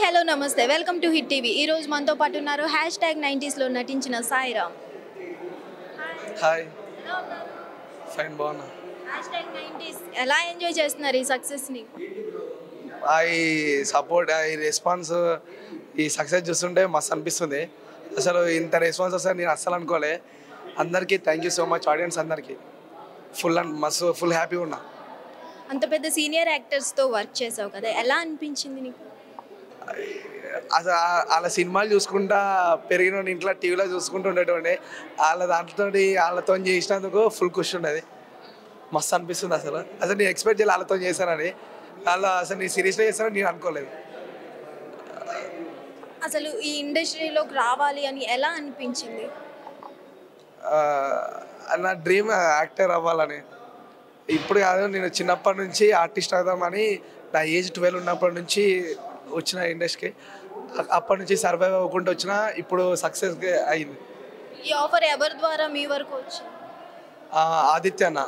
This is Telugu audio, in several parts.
హలో నమస్తే వెల్కమ్ టు హిట్ టీవీ. ఈ రోజు మనతో పాటు ఉన్నారు #90s లో నటించిన సాయిరామ్. హాయ్ ఫైన్ బాగున్నా. #90s ఎలా ఎంజాయ్ చేస్తున్నారు ఈ సక్సెస్ ని? ఐ రెస్పాన్స్ ఈ సక్సెస్ చూస్తుంటే మస్తు అనిపిస్తుంది. అసలు ఇంత రెస్పాన్స్ వస్తుంది నేను అస్సలు అనుకోలే. అందరికీ thank you so much, audience అందరికీ ఫుల్ హ్యాపీగా ఉన్నా. అంత పెద్ద సీనియర్ యాక్టర్స్ తో వర్క్ చేసావు కదా, ఎలా అనిపించింది నీకు? అసలు వాళ్ళ సినిమాలు చూసుకుంటా పెరిగిన ఇంట్లో టీవీలో చూసుకుంటూ ఉండేటోండి. వాళ్ళతో చేసినందుకు ఫుల్ ఖుషి ఉన్నది, మస్తు అనిపిస్తుంది. అసలు నేను ఎక్స్పెక్ట్ చేయాలి వాళ్ళతో చేశానని. అసలు నేను సిరీస్లో చేస్తానని నేను అనుకోలేదు. అసలు ఈ ఇండస్ట్రీలోకి రావాలి అని ఎలా అనిపించింది? నా డ్రీమ్ యాక్టర్ అవ్వాలని. ఇప్పుడు కాదు, నేను చిన్నప్పటి నుంచి ఆర్టిస్ట్ అవుదామని నా ఏజ్ 12 ఉన్నప్పటి నుంచి వచ్చిన ఇండస్ట్రీకి. అప్పటి నుంచి సర్వైవ్ అవ్వకుండా వచ్చిన, ఇప్పుడు సక్సెస్ అయింది. ఈ ఆఫర్ ఎవరి ద్వారా మీ వరకు వచ్చింది? ఆదిత్య అన్న,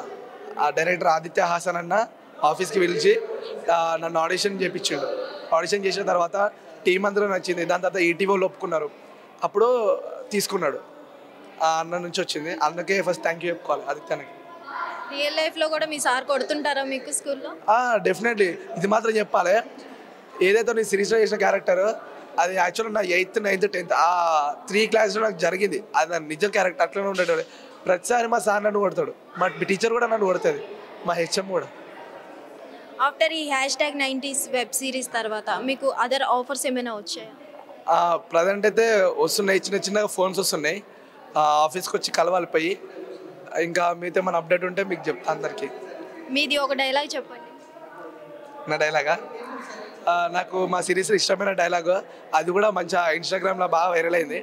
డైరెక్టర్ ఆదిత్య హాసన్ అన్న ఆఫీస్కి పిలిచి నన్ను ఆడిషన్ చేయించిండు. ఆడిషన్ చేసిన తర్వాత టీం అందరూ నచ్చింది. దాని తర్వాత ఈటీవీలో ఒప్పుకున్నారు, అప్పుడు తీసుకున్నాడు. ఆ అన్న నుంచి వచ్చింది. అందుకే ఫస్ట్ థ్యాంక్ యూ చెప్పుకోవాలి ఆదిత్యకి. రియల్ లైఫ్లో కూడా మీ సార్ కొడుతుంటారా మీకు స్కూల్లో? డెఫినెట్లీ. ఇది మాత్రం చెప్పాలి, ఏదైతే నేను సిరీస్లో చేసిన క్యారెక్టర్ అది యాక్చువల్గా నా 8th, 9th, 10th 3 క్లాస్లో నాకు జరిగింది. అది నా నిజం క్యారెక్టర్ అట్లనే ఉండేటోడు. ప్రతిసారి మా సార్ నన్ను కొడతాడు, మా టీచర్ కూడా నన్ను కొడుతుంది, మా హెచ్ఎం కూడా. ఆఫ్టర్ ఈ #90s వెబ్ సిరీస్ తర్వాత మీకు అదర్ ఆఫర్స్ ఏమైనా వచ్చాయా? ప్రజెంట్ అయితే వస్తున్నాయి, చిన్నగా ఫోన్స్ వస్తున్నాయి. ఆఫీస్కి వచ్చి కలవాలి పోయి. ఇంకా మీతో మన అప్డేట్ ఉంటే మీకు చెప్తా అందరికీ. మీది ఒక డైలాగ్ చెప్పండి. నా డైలాగా, నాకు మా సిరీస్లో ఇష్టమైన డైలాగు, అది కూడా మంచిగా ఇన్స్టాగ్రామ్లో బాగా వైరల్ అయింది.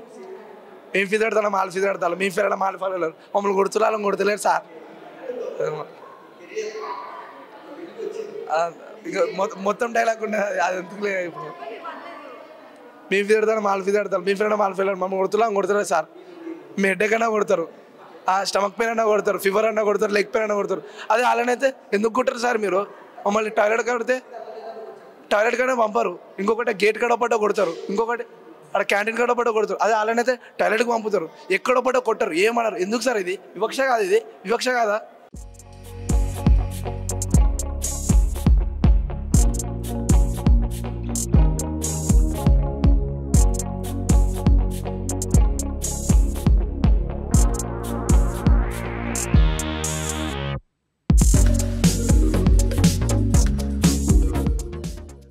మేము ఫీజు పెడతాం, వాళ్ళు ఫీజు పెడతాం, మేము ఫీజు వాళ్ళు ఫాలో మమ్మల్ని కొడుతున్నారు, కొడుతులేరు సార్. ఇక మొత్తం డైలాగ్ ఉండేది, అది ఎందుకు ఇప్పుడు. మేము ఫీజు పెడతాం, వాళ్ళు ఫీజు పెడతాం, మేము ఫీజు వాళ్ళు ఫీజు మమ్మల్ని కొడుతున్నారు సార్. మీ హెడ్ఏక్ అన్నా కొడతారు, స్టమక్ పెయిన్ అన్నా కొడతారు, ఫీవర్ అన్నా కొడతారు, లెగ్ పెయిన్ అన్నా కొడతారు. అదే వాళ్ళనైతే ఎందుకు కొట్టారు సార్ మీరు? మమ్మల్ని టాయిలెట్ కడితే టాయిలెట్ కాడే పంపరు, ఇంకొకటి గేట్ కడపడ్డ కొడతారు, ఇంకొకటి అక్కడ క్యాంటీన్ కడపడ్డ కొడతారు. అదే వాళ్ళనైతే టాయిలెట్కి పంపుతారు, ఎక్కడో పడ్డ కొట్టరు, ఏమన్నారు? ఎందుకు సార్? ఇది వివక్ష కాదు, ఇది వివక్ష కాదా?